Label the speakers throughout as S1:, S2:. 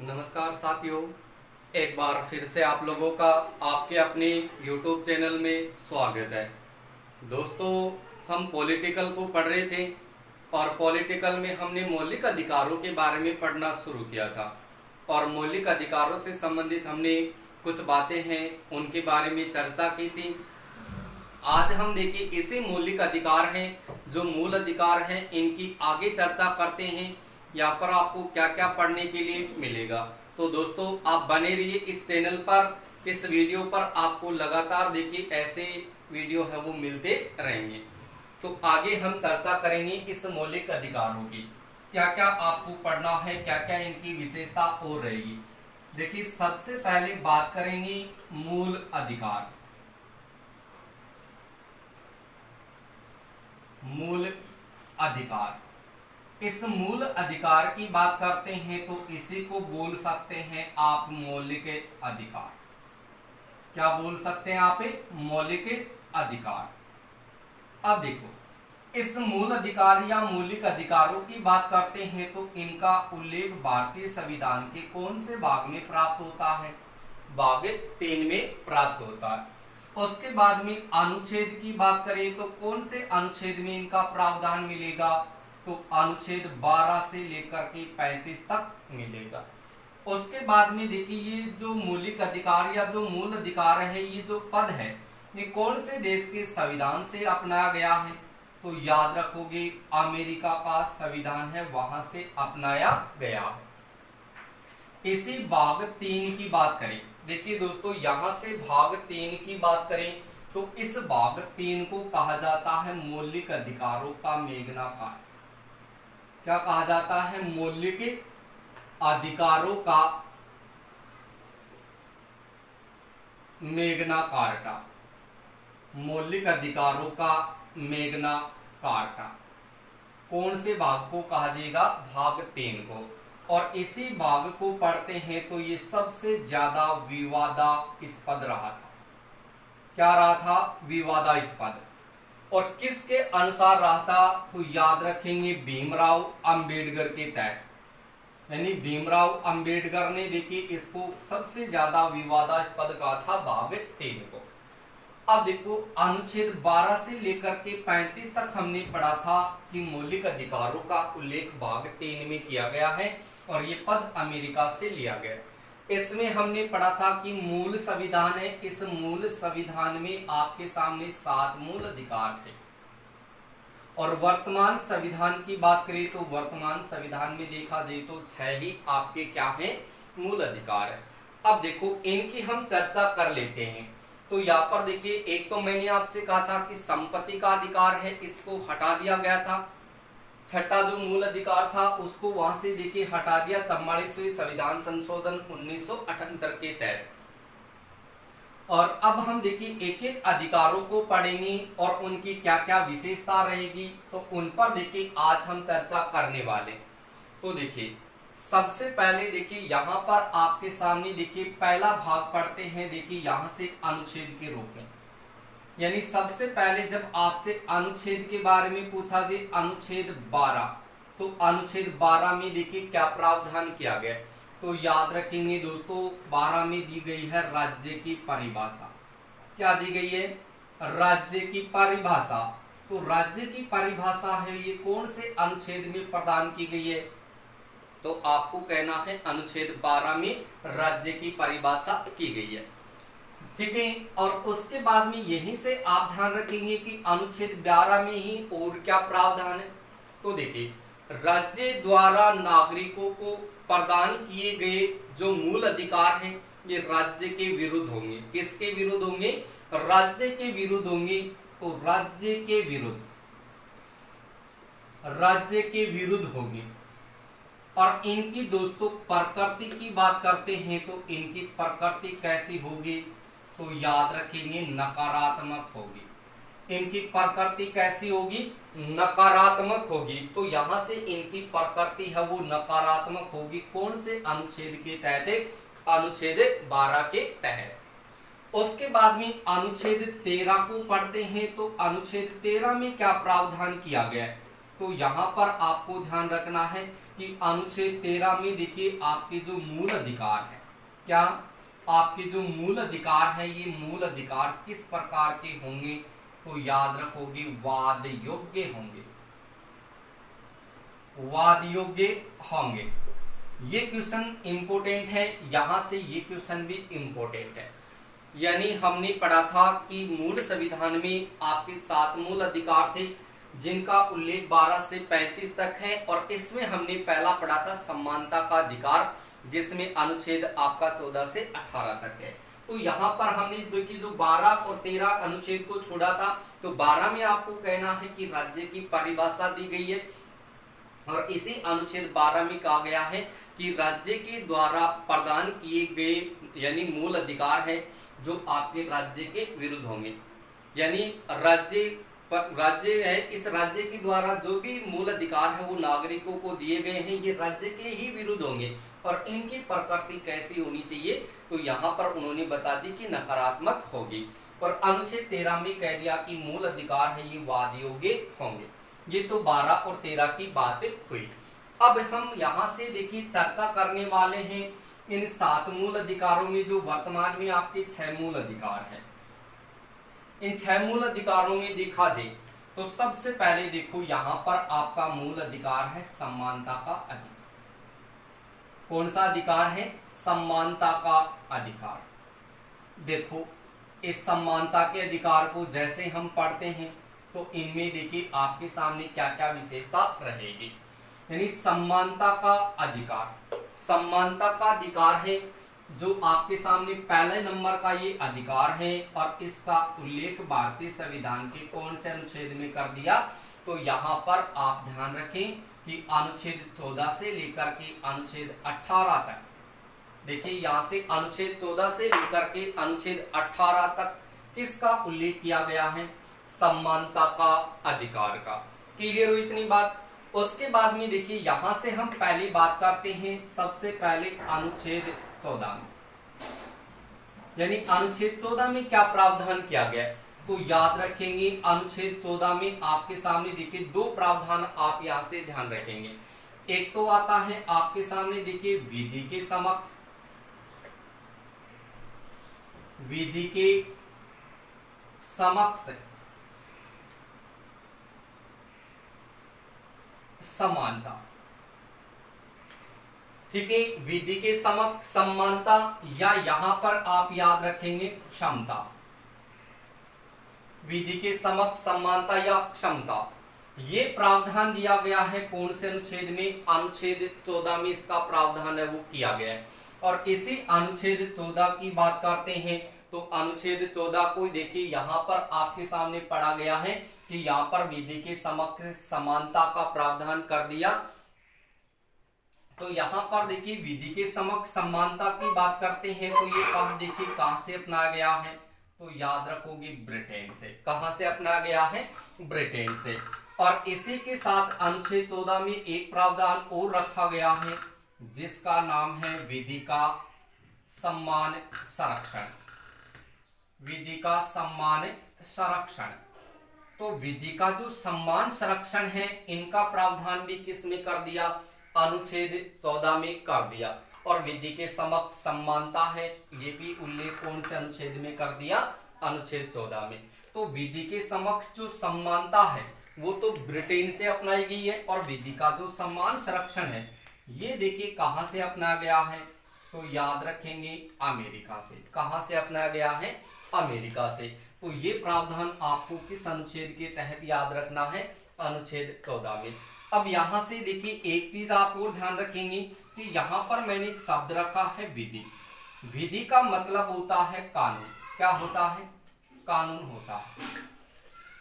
S1: नमस्कार साथियों, एक बार फिर से आप लोगों का आपके अपने YouTube चैनल में स्वागत है। दोस्तों, हम पॉलिटिकल को पढ़ रहे थे और पॉलिटिकल में हमने मौलिक अधिकारों के बारे में पढ़ना शुरू किया था और मौलिक अधिकारों से संबंधित हमने कुछ बातें हैं उनके बारे में चर्चा की थी। आज हम देखिए इसी मौलिक अधिकार हैं जो मूल अधिकार हैं, इनकी आगे चर्चा करते हैं। यहाँ पर आपको क्या क्या पढ़ने के लिए मिलेगा, तो दोस्तों आप बने रहिए इस चैनल पर। इस वीडियो पर आपको लगातार देखिए ऐसे वीडियो है वो मिलते रहेंगे। तो आगे हम चर्चा करेंगे इस मौलिक अधिकारों की, क्या क्या आपको पढ़ना है, क्या क्या इनकी विशेषता और रहेगी। देखिए सबसे पहले बात करेंगे मूल अधिकार। मूल अधिकार, इस मूल अधिकार की बात करते हैं तो इसी को बोल सकते हैं आप मौलिक अधिकार। क्या बोल सकते हैं आप? मौलिक अधिकार। अब देखो इस मूल अधिकार या मौलिक अधिकारों की बात करते हैं तो इनका उल्लेख भारतीय संविधान के कौन से भाग में प्राप्त होता है? भाग 3 में प्राप्त होता है। उसके बाद में अनुच्छेद की बात करें तो कौन से अनुच्छेद में इनका प्रावधान मिलेगा? तो अनुच्छेद 12 से लेकर के 35 तक मिलेगा। उसके बाद में देखिए ये जो मौलिक अधिकार या जो मूल अधिकार है, ये जो पद है ये कौन से देश के संविधान से अपनाया गया है? तो याद रखोगे अमेरिका का संविधान है, वहां से अपनाया गया है। इसी भाग 3 की बात करें, देखिए दोस्तों यहां से भाग 3 की बात करें तो इस भाग 3 को कहा जाता है मौलिक अधिकारों का मेघना कार्टा। क्या कहा जाता है? मौलिक अधिकारों का मेघना कार्टा। मौलिक अधिकारों का मेघना कार्टा कौन से भाग को कहा जाएगा? भाग 3 को। और इसी भाग को पढ़ते हैं तो ये सबसे ज्यादा विवादास्पद रहा था। क्या रहा था? विवादास्पद। और किसके अनुसार रहा था? तो याद रखेंगे भीमराव अंबेडकर के तहत, यानी भीमराव अंबेडकर ने देखिए इसको सबसे ज्यादा विवादास्पद कहा था भाग 3 को। अब देखो अनुच्छेद 12 से लेकर के 35 तक हमने पढ़ा था कि मौलिक अधिकारों का उल्लेख भाग 3 में किया गया है और ये पद अमेरिका से लिया गया। इसमें हमने पढ़ा था कि मूल संविधान है, इस मूल संविधान में आपके सामने 7 मूल अधिकार थे। और वर्तमान संविधान की बात करें तो वर्तमान संविधान में देखा जाए तो 6 ही आपके क्या है? मूल अधिकार है। अब देखो इनकी हम चर्चा कर लेते हैं। तो यहाँ पर देखिए एक तो मैंने आपसे कहा था कि संपत्ति का अधिकार है, इसको हटा दिया गया था। छठा जो मूल अधिकार था उसको वहां से देखिए हटा दिया 44वें संविधान संशोधन 1978 के तहत। और अब हम देखिए एक एक अधिकारों को पढ़ेंगे और उनकी क्या क्या विशेषता रहेगी, तो उन पर देखिए आज हम चर्चा करने वाले। तो देखिए सबसे पहले देखिए यहाँ पर आपके सामने देखिए पहला भाग पढ़ते हैं। देखिए यहाँ से अनुच्छेद के रूप में, यानी सबसे पहले जब आपसे अनुच्छेद के बारे में पूछा जाए अनुच्छेद 12, तो अनुच्छेद 12 में देखिए क्या प्रावधान किया गया? तो याद रखेंगे दोस्तों 12 में दी गई है राज्य की परिभाषा। क्या दी गई है? राज्य की परिभाषा। तो राज्य की परिभाषा है ये कौन से अनुच्छेद में प्रदान की गई है? तो आपको कहना है अनुच्छेद 12 में राज्य की परिभाषा की गई है। ठीक है। और उसके बाद में यहीं से आप ध्यान रखेंगे कि अनुच्छेद 12 में ही और क्या प्रावधान है। तो देखिए राज्य द्वारा नागरिकों को प्रदान किए गए जो मूल अधिकार हैं ये राज्य के विरुद्ध होंगे। किसके विरुद्ध होंगे? राज्य के विरुद्ध होंगे। तो राज्य के विरुद्ध होंगे। और इनकी दोस्तों प्रकृति की बात करते हैं तो इनकी प्रकृति कैसी होगी? तो याद रखेंगे नकारात्मक होगी। इनकी प्रकृति कैसी होगी? नकारात्मक होगी। तो यहां से इनकी प्रकृति है वो नकारात्मक होगी। कौन से अनुच्छेद के तहत? अनुच्छेद 12 के तहत। उसके बाद में अनुच्छेद 13 को पढ़ते हैं तो अनुच्छेद 13 में क्या प्रावधान किया गया है? तो यहां पर आपको ध्यान रखना है कि अनुच्छेद 13 में देखिए आपके जो मूल अधिकार है, क्या आपके जो मूल अधिकार है, ये मूल अधिकार किस प्रकार के होंगे, तो याद रखोगे वाद योग्य होंगे, वाद योग्य होंगे। ये क्वेश्चन इंपोर्टेंट है, यहां से ये क्वेश्चन भी इंपोर्टेंट है। यानी हमने पढ़ा था कि मूल संविधान में आपके 7 मूल अधिकार थे जिनका उल्लेख 12 से 35 तक है, और इसमें हमने पहला पढ़ा था समानता का अधिकार, जिसमें अनुच्छेद आपका 14 से 18 तक है। तो यहाँ पर हमने देखिए जो 12 और 13 अनुच्छेद को छोड़ा था, तो 12 में आपको कहना है कि राज्य की परिभाषा दी गई है, और इसी अनुच्छेद 12 में कहा गया है कि राज्य के द्वारा प्रदान किए गए यानी मूल अधिकार है जो आपके राज्य के विरुद्ध होंगे। यानी राज्य है, इस राज्य के द्वारा जो भी मूल अधिकार है वो नागरिकों को दिए गए हैं, ये राज्य के ही विरुद्ध होंगे, और इनकी प्रकृति कैसी होनी चाहिए, तो यहाँ पर उन्होंने बता दी कि नकारात्मक होगी। और अनुच्छेद 13 में कह दिया कि मूल अधिकार है ये वाद योग्य होंगे। ये तो 12 और 13 की बात हुई। अब हम यहाँ से देखिए चर्चा करने वाले हैं इन 7 मूल अधिकारों में जो वर्तमान में आपके 6 मूल अधिकार हैं। इन 6 मूल अधिकारों में देखा जाए तो सबसे पहले देखो यहाँ पर आपका मूल अधिकार है समानता का अधिकार। कौन सा अधिकार है? समानता का अधिकार। देखो इस समानता के अधिकार को जैसे हम पढ़ते हैं तो इनमें देखिए आपके सामने क्या क्या विशेषता रहेगी। यानी समानता का अधिकार, समानता का अधिकार है जो आपके सामने पहले नंबर का ये अधिकार है, और इसका उल्लेख भारतीय संविधान के कौन से अनुच्छेद में कर दिया, तो यहाँ पर आप ध्यान रखें कि अनुच्छेद 14 से लेकर के अनुच्छेद 18 तक। देखिए यहाँ से अनुच्छेद 14 से लेकर के अनुच्छेद 18 तक किसका उल्लेख किया गया है? समानता का अधिकार का। क्लियर हुई इतनी बात? उसके बाद में देखिए यहां से हम पहली बात करते हैं सबसे पहले अनुच्छेद 14 में। यानी अनुच्छेद 14 में क्या प्रावधान किया गया है, तो याद रखेंगे अनुच्छेद 14 में आपके सामने देखिए 2 प्रावधान आप यहां से ध्यान रखेंगे। एक तो आता है आपके सामने देखिए विधि के समक्ष, विधि के समक्ष समानता। ठीक है, विधि के समक्ष समानता, या यहां पर आप याद रखेंगे क्षमता। विधि के समक्ष समानता या क्षमता, ये प्रावधान दिया गया है कौन से अनुच्छेद में? अनुच्छेद 14 में इसका प्रावधान है वो किया गया है। और इसी अनुच्छेद 14 की बात करते हैं तो अनुच्छेद 14 को देखिए यहाँ पर आपके सामने पढ़ा गया है कि यहाँ पर विधि के समक्ष समानता का प्रावधान कर दिया। तो यहाँ पर देखिए विधि के समक्ष समानता की बात करते हैं तो ये पद देखिए कहां से अपनाया गया है, तो याद रखोगे ब्रिटेन से। कहां से अपनाया गया है? ब्रिटेन से। और इसी के साथ अनुच्छेद 14 में एक प्रावधान और रखा गया है जिसका नाम है विधि का सम्मान संरक्षण। विधि का सम्मान संरक्षण। तो विधि का जो सम्मान संरक्षण है इनका प्रावधान भी किसमें कर दिया? अनुच्छेद 14 में कर दिया। और विधि के समक्ष समानता है ये भी उल्लेख कौन से अनुच्छेद में कर दिया? अनुच्छेद 14 में। तो विधि के समक्ष जो समानता है वो तो ब्रिटेन से अपनाई गई है, और विधि का जो सम्मान संरक्षण है ये देखिए कहां से अपनाया गया है, तो याद रखेंगे अमेरिका से। कहां से अपनाया गया है? अमेरिका से। तो ये प्रावधान आपको किस अनुच्छेद के तहत याद रखना है? अनुच्छेद 14 में। अब यहां से देखिए एक चीज आप और ध्यान रखेंगे कि यहां पर मैंने एक शब्द रखा है विधि। विधि का मतलब होता है कानून। क्या होता है? कानून होता है।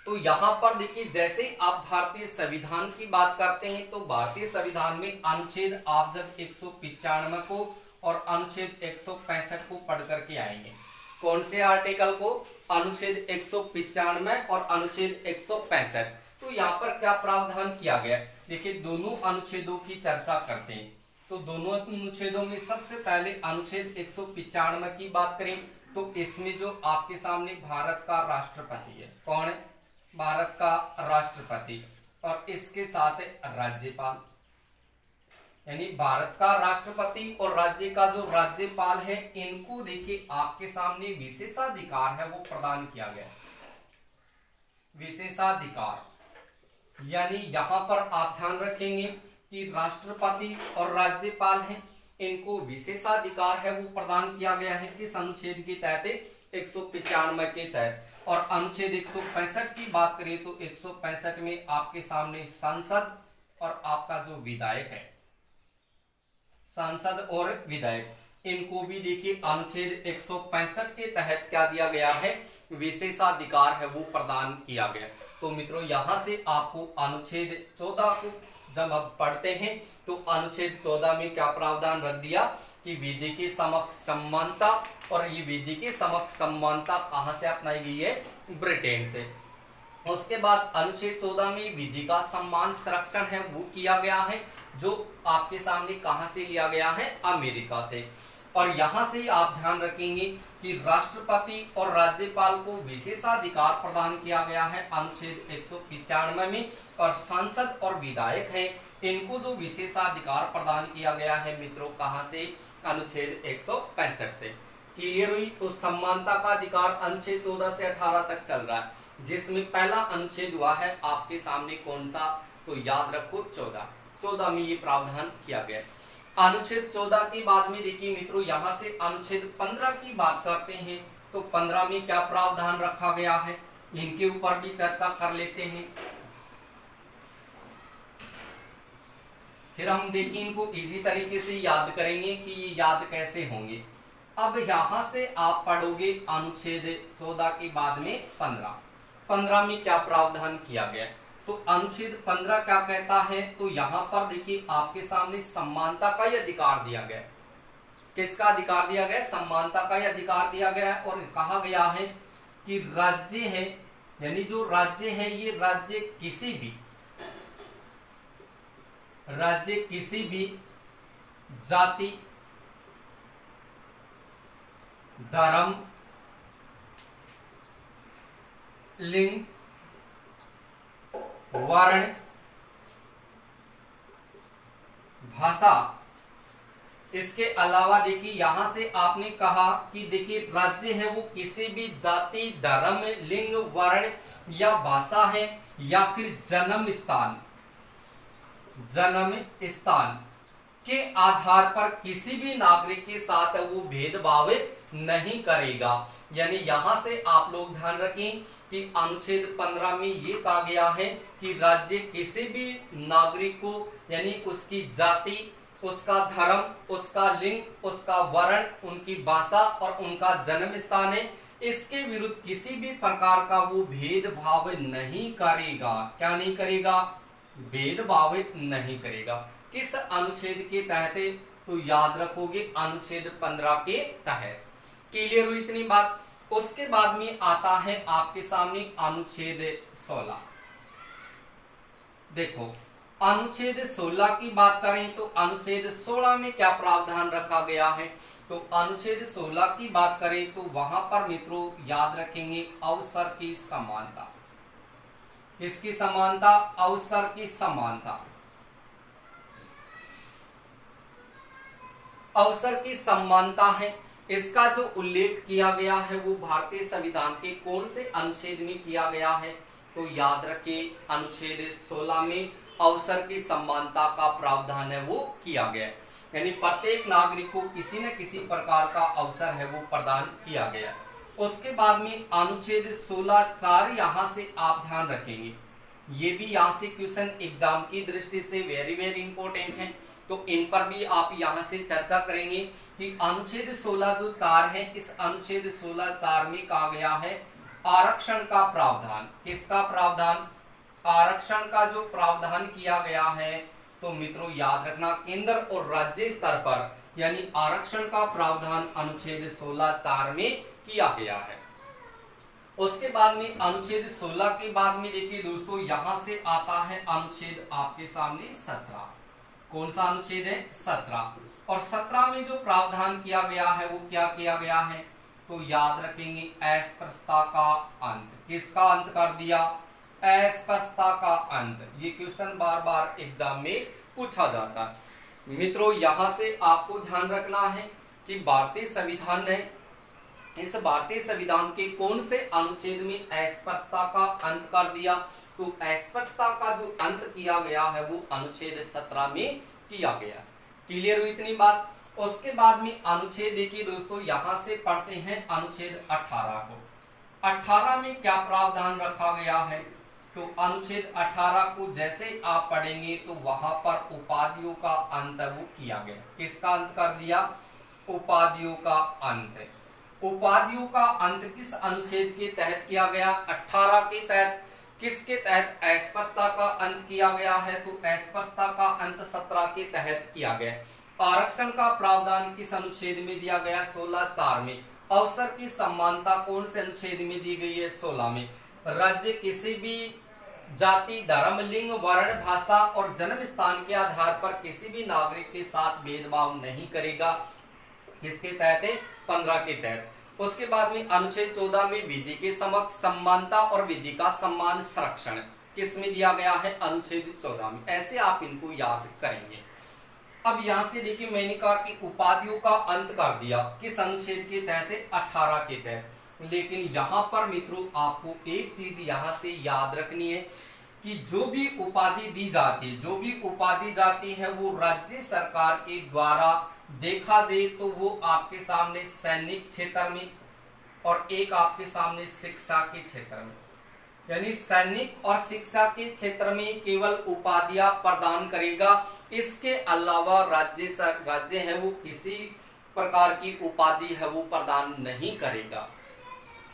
S1: तो यहां पर देखिए जैसे आप भारतीय संविधान की बात करते हैं तो भारतीय संविधान में अनुच्छेद आप जब 195 को और अनुच्छेद 165 को पढ़ करके आएंगे, कौन से आर्टिकल को? अनुच्छेद 195 और अनुच्छेद 165। तो यहाँ पर क्या प्रावधान किया गया? देखिए दोनों अनुच्छेदों की चर्चा करते हैं। तो दोनों अनुच्छेदों में सबसे पहले अनुच्छेद 195 की बात करें तो इसमें जो आपके सामने भारत का राष्ट्रपति है, कौन है? भारत का राष्ट्रपति, और इसके साथ राज्यपाल। यानी भारत का राष्ट्रपति और राज्य का जो राज्यपाल है, इनको देखिए आपके सामने विशेषाधिकार है वो प्रदान किया गया। विशेषाधिकार यानी यहां पर आप ध्यान रखेंगे कि राष्ट्रपति और राज्यपाल हैं, इनको विशेषाधिकार है वो प्रदान किया गया है किस अनुच्छेद के तहत? 195 के तहत। और अनुच्छेद 165 की बात करें तो 165 में आपके सामने सांसद और आपका जो विधायक है, सांसद और विधायक, इनको भी देखिए अनुच्छेद 165 के तहत क्या दिया गया है? विशेषाधिकार है वो प्रदान किया गया। तो मित्रों यहां से आपको अनुच्छेद 14 को जब हम पढ़ते हैं तो अनुच्छेद 14 में क्या प्रावधान रख दिया कि विधि के समक्ष समानता, और ये विधि के समक्ष समानता कहां से अपनाई गई है? ब्रिटेन से। उसके बाद अनुच्छेद 14 में विधि का सम्मान संरक्षण है वो किया गया है, जो आपके सामने कहां से लिया गया है? अमेरिका से। और यहां से आप ध्यान रखेंगे कि राष्ट्रपति और राज्यपाल को विशेषाधिकार प्रदान किया गया है अनुच्छेद 195 में, और सांसद और विधायक हैं, इनको जो विशेषाधिकार प्रदान किया गया है मित्रों कहां से? अनुच्छेद 165 से। क्लियर हुई? तो समानता का अधिकार अनुच्छेद 14 से 18 तक चल रहा है, जिसमें पहला अनुच्छेद हुआ है आपके सामने कौन सा? तो याद रखो 14 में ये प्रावधान किया गया। अनुच्छेद 14 के बाद में देखिए मित्रों यहां से अनुच्छेद 15 की बात करते हैं, तो 15 में क्या प्रावधान रखा गया है, इनके ऊपर भी चर्चा कर लेते हैं। फिर हम देखिए इनको इजी तरीके से याद करेंगे कि ये याद कैसे होंगे। अब यहां से आप पढ़ोगे अनुच्छेद 14 के बाद में 15 में क्या प्रावधान किया गया। तो अनुच्छेद 15 क्या कहता है? तो यहां पर देखिए आपके सामने समानता का ही अधिकार दिया गया। किसका अधिकार दिया गया? समानता का ही अधिकार दिया गया है। और कहा गया है कि राज्य है, यानी जो राज्य है ये राज्य किसी भी जाति, धर्म, लिंग, वर्ण, भाषा, इसके अलावा देखिए यहां से आपने कहा कि देखिए राज्य है वो किसी भी जाति, धर्म, लिंग, वर्ण या भाषा है, या फिर जन्म स्थान के आधार पर किसी भी नागरिक के साथ वो भेदभाव नहीं करेगा। यानी यहां से आप लोग ध्यान रखें कि अनुच्छेद 15 में ये कहा गया है कि राज्य किसी भी नागरिक को, यानी उसकी जाति, उसका धर्म, उसका लिंग, उसका वर्ण, उनकी भाषा और उनका जन्म स्थान है, इसके विरुद्ध किसी भी प्रकार का वो भेदभाव नहीं करेगा। क्या नहीं करेगा? भेदभाव नहीं करेगा। किस अनुच्छेद के तहत? तो याद रखोगे अनुच्छेद 15 के तहत। क्लियर हुई इतनी बात? उसके बाद में आता है आपके सामने अनुच्छेद 16। देखो अनुच्छेद 16 की बात करें तो अनुच्छेद 16 में क्या प्रावधान रखा गया है? तो अनुच्छेद 16 की बात करें तो वहां पर मित्रों याद रखेंगे अवसर की समानता। किसकी समानता? अवसर की समानता। अवसर की समानता है, इसका जो उल्लेख किया गया है वो भारतीय संविधान के कौन से अनुच्छेद में किया गया है? तो याद रखिए अनुच्छेद 16 में अवसर की समानता का प्रावधान है वो किया गया, यानी प्रत्येक नागरिक को किसी न किसी प्रकार का अवसर है वो प्रदान किया गया। उसके बाद में अनुच्छेद 16(4) यहां से आप ध्यान रखेंगे, ये भी यहां से क्वेश्चन एग्जाम की दृष्टि से वेरी वेरी इंपॉर्टेंट है, तो इन पर भी आप यहां से चर्चा करेंगे कि अनुच्छेद 16 जो 4 है, इस अनुच्छेद 16(4) में कहा गया है आरक्षण का प्रावधान। किसका प्रावधान? आरक्षण का जो प्रावधान किया गया है, तो मित्रों याद रखना केंद्र और राज्य स्तर पर, यानी आरक्षण का प्रावधान अनुच्छेद 16(4) में किया गया है। उसके बाद में अनुच्छेद 16 के बाद में देखिए दोस्तों यहां से आता है अनुच्छेद आपके सामने 17। कौन सा अनुच्छेद है? 17। और 17 में जो प्रावधान किया गया है वो क्या किया गया है? तो याद रखेंगे अस्पृश्यता का अंत। किसका अंत कर दिया? अस्पृश्यता का अंत। ये क्वेश्चन बार बार एग्जाम में पूछा जाता है। मित्रों यहाँ से आपको ध्यान रखना है कि भारतीय संविधान ने इस भारतीय संविधान के कौन से अनुच्छेद में अस्पृश्यता का अंत कर दिया। तो अस्पृश्यता का जो अंत किया गया है वो अनुच्छेद 17 में किया गया। क्लियर हुई इतनी बात। उसके बाद में अनुच्छेद देखिए दोस्तों, यहां से पढ़ते हैं अनुच्छेद 18 को। 18 में क्या प्रावधान रखा गया है। तो अनुच्छेद 18 को जैसे आप पढ़ेंगे तो वहां पर उपाधियों का अंत वो किया गया। किसका अंत कर दिया। उपाधियों का अंत। उपाधियों का अंत किस अनुच्छेद के तहत किया गया। 18 के तहत। किसके तहत। अस्पृश्यता का अंत किया गया है। तो अस्पृश्यता का अंत 17 के तहत किया गया। आरक्षण का प्रावधान किस अनुच्छेद में दिया गया। 16(4) में। अवसर की समानता कौन से अनुच्छेद में दी गई है। 16 में। राज्य किसी भी जाति, धर्म, लिंग, वर्ण, भाषा और जन्म स्थान के आधार पर किसी भी नागरिक के साथ भेदभाव नहीं करेगा। किसके तहत है। 15 के तहत। उसके बाद में अनुच्छेद 14 में विधि के समक्ष समानता और विधि का समान संरक्षण किस में दिया गया है। अनुच्छेद 14 में। ऐसे आप इनको याद करेंगे। अब यहां से देखिए, मैंने कहा कि उपाधियों का अंत कर दिया किस अनुच्छेद के तहत है। 18 के तहत। लेकिन यहां पर मित्रों आपको एक चीज यहां से याद रखनी है कि जो भी उपाधि दी जाती है, जो भी उपाधि जाती है वो राज्य सरकार के द्वारा देखा जाए तो वो आपके सामने सैनिक क्षेत्र में और एक आपके सामने शिक्षा के क्षेत्र में, यानी सैनिक और शिक्षा के क्षेत्र में केवल उपाधियां प्रदान करेगा। इसके अलावा राज्य है वो किसी प्रकार की उपाधि है वो प्रदान नहीं करेगा।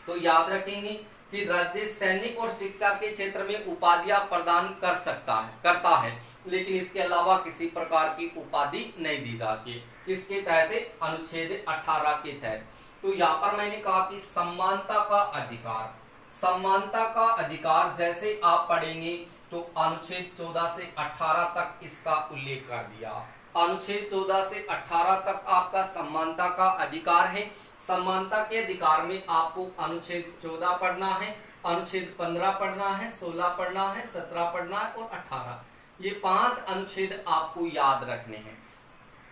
S1: तो याद रखेंगे कि राज्य सैनिक और शिक्षा के क्षेत्र में उपाधियां प्रदान करता है, लेकिन इसके अलावा किसी प्रकार की उपाधि नहीं दी जाती है। किसके तहत। अनुच्छेद 18 के तहत। तो यहाँ पर मैंने कहा कि समानता का अधिकार। समानता का अधिकार जैसे आप पढ़ेंगे तो अनुच्छेद 14 से 18 तक इसका उल्लेख कर दिया। अनुच्छेद 14 से 18 तक आपका समानता का अधिकार है। समानता के अधिकार में आपको अनुच्छेद 14 पढ़ना है, अनुच्छेद 15 पढ़ना है, 16 पढ़ना है, 17 पढ़ना है और 18। ये 5 अनुच्छेद आपको याद रखने हैं।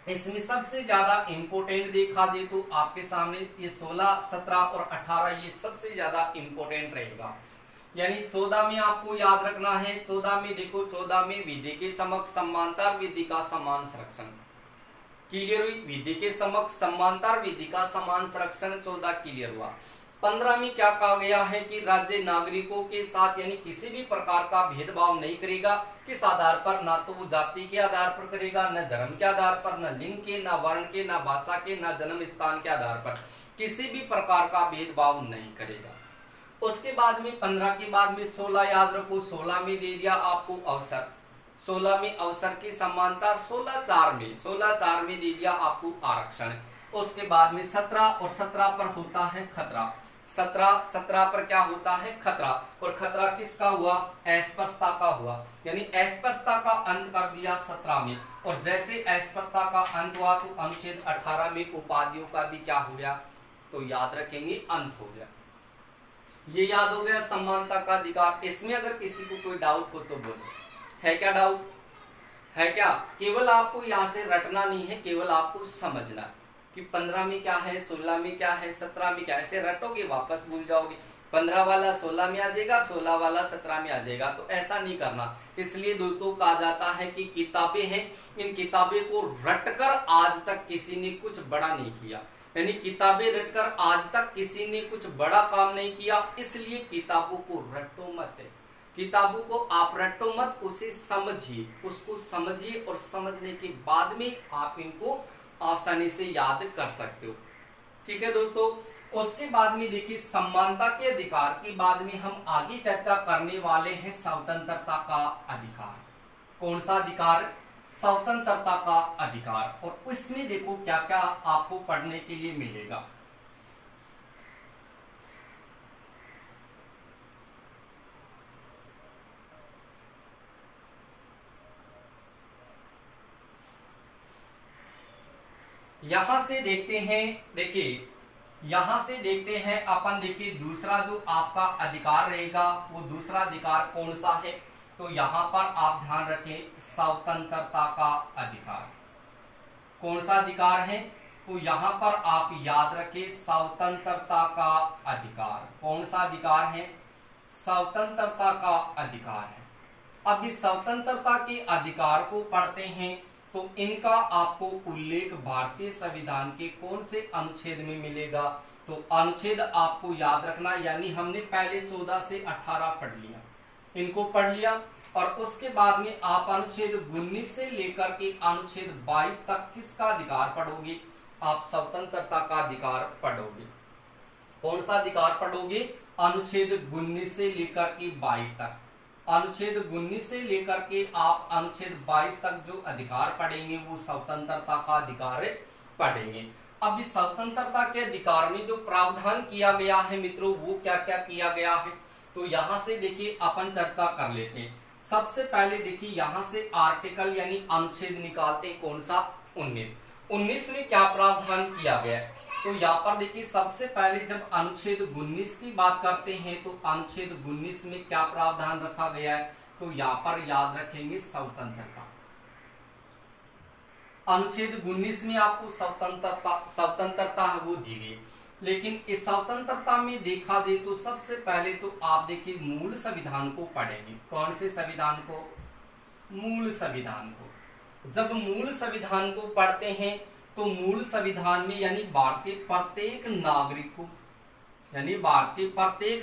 S1: इसमें सबसे ज्यादा इंपोर्टेंट देखा जाए तो आपके सामने ये 16, 17 और 18 ये सबसे ज्यादा इंपोर्टेंट रहेगा। यानी 14 में आपको याद रखना है। 14 में देखो, 14 में विधि के समक्ष समानता, विधि का समान संरक्षण। क्लियर हुई। विधि के समक्ष समानता, विधि का समान संरक्षण 14 क्लियर हुआ। 15 में क्या कहा गया है कि राज्य नागरिकों के साथ यानी किसी भी प्रकार का भेदभाव नहीं करेगा। किस आधार पर। ना तो वो जाति के आधार पर करेगा, न धर्म के आधार पर, न लिंग के, न वर्ण के, न भाषा के, न जन्म स्थान के आधार पर किसी भी प्रकार का भेदभाव नहीं करेगा। उसके बाद में 15 के बाद में 16 याद रखो। 16 में दे दिया आपको अवसर। 16 में अवसर की समानता। 16(4) में दे दिया आपको आरक्षण। उसके बाद में 17 और 17 पर होता है खतरा। 17 पर क्या होता है। खतरा। और खतरा किसका हुआ। अस्पृश्यता का हुआ। यानी अस्पृश्यता का अंत कर दिया 17 में। और जैसे अस्पृश्यता का अंत हुआ तो अनुच्छेद 18 में उपाधियों का भी क्या हो गया। तो याद रखेंगे अंत हो गया। ये याद हो गया समानता का अधिकार। इसमें अगर किसी को कोई डाउट हो तो बोलो। है क्या डाउट। है क्या। केवल आपको यहाँ से रटना नहीं है, केवल आपको समझना है कि 15 में क्या है, 16 में क्या है, 17 में क्या है। ऐसे रटोगे वापस भूल जाओगे। 15 वाला 16 में आ जाएगा, 16 वाला 17 में आ जाएगा। तो ऐसा नहीं करना। इसलिए दोस्तों कहा जाता है कि किताबें हैं, इन किताबें को रटकर आज तक किसी ने कुछ बड़ा नहीं किया। यानी किताबें रटकर आज तक किसी ने कुछ बड़ा काम नहीं किया। इसलिए किताबों को रटो मत। किताबों को आप रटो मत, उसे समझिए, उसको समझिए और समझने के बाद में आप इनको आसानी से याद कर सकते हो। ठीक है दोस्तों। उसके बाद में देखिए समानता के अधिकार के बाद में हम आगे चर्चा करने वाले हैं स्वतंत्रता का अधिकार। कौन सा अधिकार। स्वतंत्रता का अधिकार। और उसमें देखो क्या क्या आपको पढ़ने के लिए मिलेगा। यहां से देखते हैं। देखिए यहां से देखते हैं अपन। देखिए दूसरा जो आपका अधिकार रहेगा वो दूसरा अधिकार कौन सा है। तो यहां पर आप ध्यान रखें स्वतंत्रता का अधिकार। कौन सा अधिकार है? तो यहाँ पर आप याद रखें स्वतंत्रता का अधिकार। कौन सा अधिकार है? स्वतंत्रता का अधिकार है। अब इस स्वतंत्रता के अधिकार को पढ़ते हैं तो इनका आपको उल्लेख भारतीय संविधान के कौन से अनुच्छेद में मिलेगा? तो अनुच्छेद आपको याद रखना, यानी हमने पहले 14 से 18 पढ़ लिया, इनको पढ़ लिया, और उसके बाद में आप अनुच्छेद 19 से लेकर के अनुच्छेद 22 तक किसका अधिकार पढ़ोगे? आप स्वतंत्रता का अधिकार पढ़ोगे। कौन सा अधिकार पढ़ोगे? अनुच्छेद 19 से लेकर के 22 तक। अनुच्छेद 19 से लेकर के आप अनुच्छेद 22 तक जो अधिकार पढ़ेंगे वो स्वतंत्रता का अधिकार पढ़ेंगे। अब इस स्वतंत्रता के अधिकार में जो प्रावधान किया गया है मित्रों, वो क्या क्या किया गया है? तो यहाँ से देखिए अपन चर्चा कर लेते हैं। सबसे पहले देखिए यहाँ से आर्टिकल यानी अनुच्छेद निकालते हैं। कौन सा? 19 में क्या प्रावधान किया गया है? तो यहाँ पर देखिए सबसे पहले जब अनुच्छेद 19 की बात करते हैं तो अनुच्छेद 19 में क्या प्रावधान रखा गया है? तो यहाँ पर याद रखेंगे स्वतंत्रता। अनुच्छेद 19 में आपको स्वतंत्रता वो दी गई, लेकिन इस स्वतंत्रता में देखा जाए तो सबसे पहले तो आप देखिए मूल संविधान को पढ़ेंगे। कौन से संविधान को? मूल संविधान को। जब मूल संविधान को पढ़ते हैं तो मूल संविधान में यानी भारतीय प्रत्येक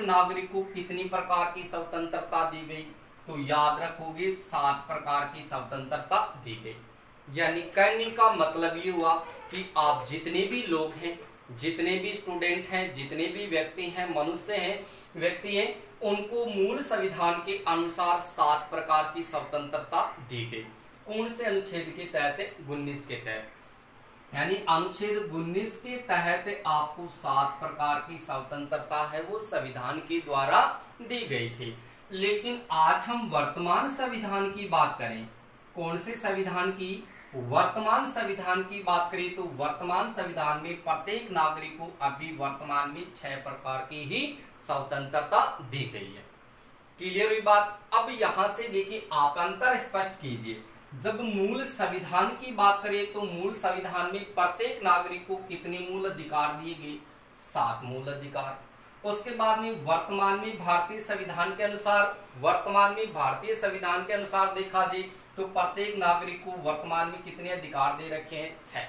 S1: नागरिक को कितनी प्रकार की स्वतंत्रता दी गई? तो याद रखोगे 7 प्रकार की स्वतंत्रता दी गई। यानी कहने का मतलब ये हुआ कि आप जितने भी लोग हैं, जितने भी स्टूडेंट हैं, जितने भी व्यक्ति हैं, मनुष्य हैं, व्यक्ति हैं, उनको मूल संविधान के अनुसार 7 प्रकार की स्वतंत्रता दी गई। कौन से अनुच्छेद के तहत? 19 के तहत। यानी अनुच्छेद 19 के तहत आपको 7 प्रकार की स्वतंत्रता है वो संविधान के द्वारा दी गई थी। लेकिन आज हम वर्तमान संविधान की बात करें। कौन से संविधान की? वर्तमान संविधान की बात करें तो वर्तमान संविधान में प्रत्येक नागरिक को अभी वर्तमान में 6 प्रकार की ही स्वतंत्रता दी गई है। क्लियर हुई बात? अब यहां से देखिए आप अंतर स्पष्ट कीजिए। जब मूल संविधान की बात करें तो मूल संविधान में प्रत्येक नागरिक को कितने मूल अधिकार दिए गए? 7 मूल अधिकार। उसके बाद में वर्तमान में भारतीय संविधान के अनुसार देखा जाए तो प्रत्येक नागरिक को वर्तमान में कितने अधिकार दे रखे हैं? 6।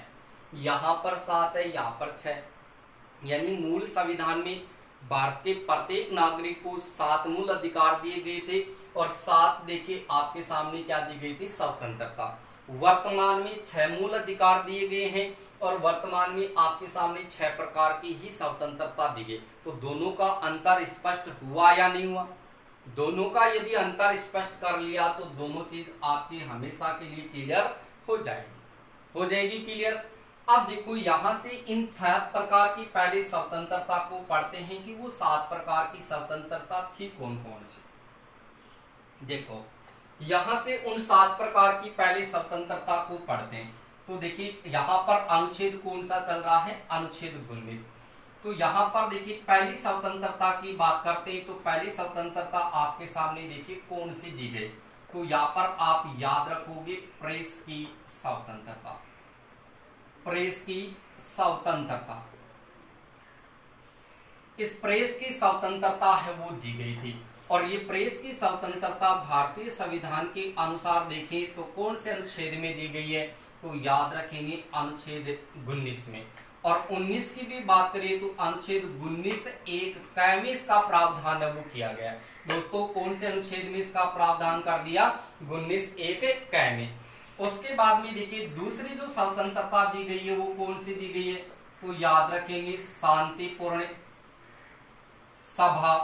S1: यहाँ पर 7 है, यहाँ पर 6। यानी मूल संविधान में भारत के प्रत्येक नागरिक को 7 मूल अधिकार दिए गए थे और 7 देखिए आपके सामने क्या दी गई थी? स्वतंत्रता। वर्तमान में 6 मूल अधिकार दिए गए हैं और वर्तमान में आपके सामने 6 प्रकार की ही स्वतंत्रता दी गई। तो दोनों का अंतर स्पष्ट हुआ या नहीं हुआ? दोनों का यदि अंतर स्पष्ट कर लिया तो दोनों चीज आपकी हमेशा के लिए क्लियर हो जाएगी क्लियर। अब देखो यहां से इन 7 प्रकार की पहले स्वतंत्रता को पढ़ते हैं कि वो 7 प्रकार की स्वतंत्रता थी कौन कौन सी। देखो यहां से उन 7 प्रकार की पहले स्वतंत्रता को पढ़ते हैं तो देखिए यहाँ पर अनुच्छेद कौन सा चल रहा है? अनुच्छेद 19। तो यहाँ पर देखिए पहली स्वतंत्रता की बात करते हैं तो पहली स्वतंत्रता आपके सामने देखिए कौन सी दी गई? तो यहाँ पर आप याद रखोगे प्रेस की स्वतंत्रता। प्रेस की स्वतंत्रता, इस प्रेस की स्वतंत्रता है वो दी गई थी और ये प्रेस की स्वतंत्रता भारतीय संविधान के अनुसार देखें तो कौन से अनुच्छेद में दी गई है? तो याद रखेंगे अनुच्छेद 19 में। और 19 की भी बात करें तो अनुच्छेद 19 एक क में इसका प्रावधान है वो किया गया। दोस्तों कौन से अनुच्छेद में इसका प्रावधान कर दिया? 19 एक क में। उसके बाद में देखिए दूसरी जो स्वतंत्रता दी गई है वो कौन सी दी गई है? तो याद रखेंगे शांतिपूर्ण सभा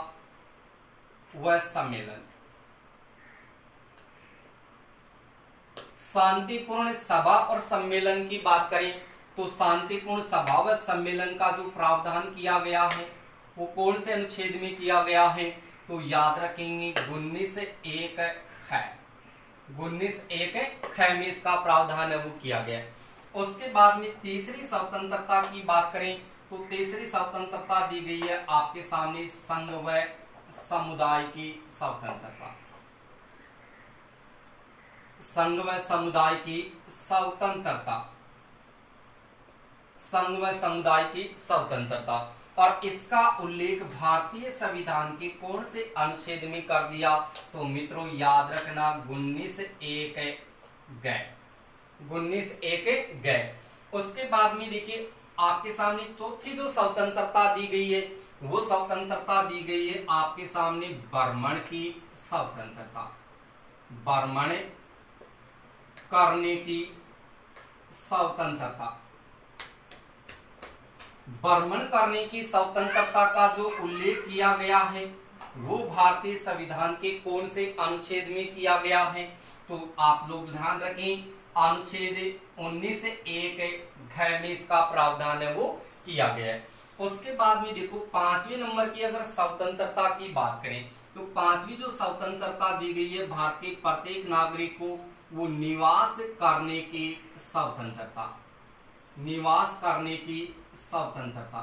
S1: व सम्मेलन। शांतिपूर्ण सभा और सम्मेलन की बात करें तो शांतिपूर्ण सभा व सम्मेलन का जो प्रावधान किया गया है वो कौन से अनुच्छेद में किया गया है? तो याद रखेंगे 19 एक ख। 19 एक ख में इसका प्रावधान है वो किया गया। उसके बाद में तीसरी स्वतंत्रता की बात करें तो तीसरी स्वतंत्रता दी गई है आपके सामने संघ व समुदाय की स्वतंत्रता। संघ व समुदाय की स्वतंत्रता संघ व समुदाय की स्वतंत्रता। और इसका उल्लेख भारतीय संविधान के कौन से अनुच्छेद में कर दिया? तो मित्रों याद रखना 19(1) गए, 19(1) गए। उसके बाद में देखिए आपके सामने चौथी जो स्वतंत्रता दी गई है वो स्वतंत्रता दी गई है आपके सामने भ्रमण की स्वतंत्रता, भ्रमण करने की स्वतंत्रता। भ्रमण करने की स्वतंत्रता का जो उल्लेख किया गया है वो भारतीय संविधान के कौन से अनुच्छेद में किया गया है? तो आप लोग ध्यान रखें, अनुच्छेद 19(1) में इसका प्रावधान है वो किया गया है। उसके बाद में देखो 5वें नंबर की अगर स्वतंत्रता की बात करें तो 5वीं जो स्वतंत्रता दी गई है भारत के प्रत्येक नागरिक को वो निवास करने की स्वतंत्रता, निवास करने की स्वतंत्रता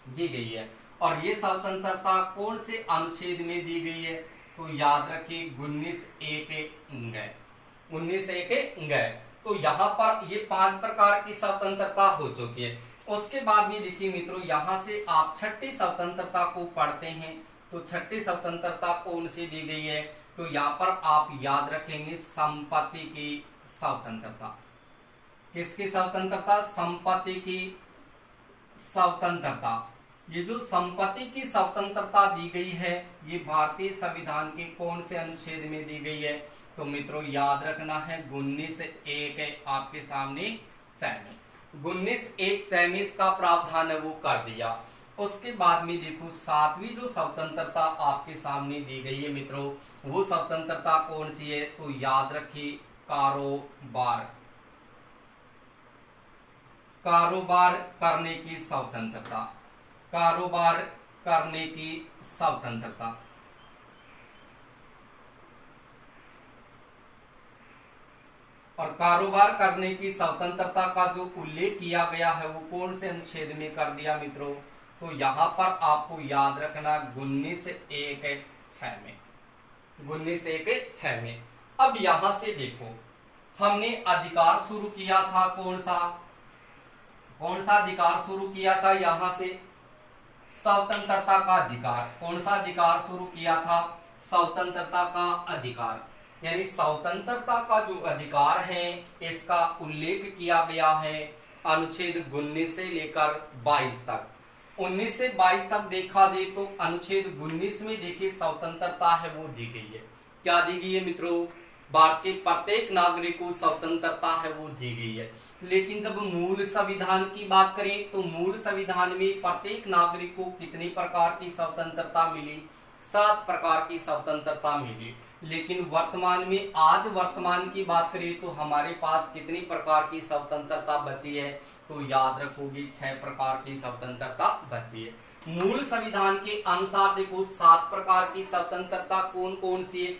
S1: दी गई है। और ये स्वतंत्रता कौन से अनुच्छेद में दी गई है? तो याद रखिए 19(1) तो यहाँ पर ये 5 प्रकार की स्वतंत्रता हो चुकी है। उसके बाद में देखिए मित्रों यहाँ से आप छठी स्वतंत्रता को पढ़ते हैं तो छठी स्वतंत्रता कौन सी दी गई है? तो यहाँ पर आप याद रखेंगे संपत्ति की स्वतंत्रता। किसकी स्वतंत्रता? संपत्ति की स्वतंत्रता। ये जो संपत्ति की स्वतंत्रता दी गई है ये भारतीय संविधान के कौन से अनुच्छेद में दी गई है? तो मित्रों याद रखना है 19(1) आपके सामने 6 में, 19(1) में इसका प्रावधान है वो कर दिया। उसके बाद में देखो 7वीं जो स्वतंत्रता आपके सामने दी गई है मित्रों वो स्वतंत्रता कौन सी है? तो याद रखिए कारोबार, कारोबार करने की स्वतंत्रता, कारोबार करने की स्वतंत्रता। और कारोबार करने की स्वतंत्रता का जो उल्लेख किया गया है वो कौन से अनुच्छेद में कर दिया मित्रों? तो यहाँ पर आपको याद रखना 19(1) में, 19(1) में। अब यहाँ से देखो हमने अधिकार शुरू किया था कौन सा अधिकार शुरू किया था? यहाँ से स्वतंत्रता का अधिकार। कौन सा अधिकार शुरू किया था? स्वतंत्रता का अधिकार। यानी स्वतंत्रता का जो अधिकार है इसका उल्लेख किया गया है अनुच्छेद 19 से लेकर 22 तक। 19 से 22 तक देखा जाए तो अनुच्छेद 19 में देखिए स्वतंत्रता है वो दी गई है। क्या दी गई है मित्रों? भारत के प्रत्येक नागरिक को स्वतंत्रता है वो दी गई है। लेकिन जब मूल संविधान की बात करें तो मूल संविधान में प्रत्येक नागरिक को कितनी प्रकार की स्वतंत्रता मिली? 7 प्रकार की स्वतंत्रता मिली। लेकिन वर्तमान में, आज वर्तमान की बात करें तो हमारे पास कितनी प्रकार की स्वतंत्रता बची है? तो याद रखोगे 6 प्रकार की स्वतंत्रता बची है। मूल संविधान के अनुसार देखो 7 प्रकार की स्वतंत्रता कौन कौन सी है?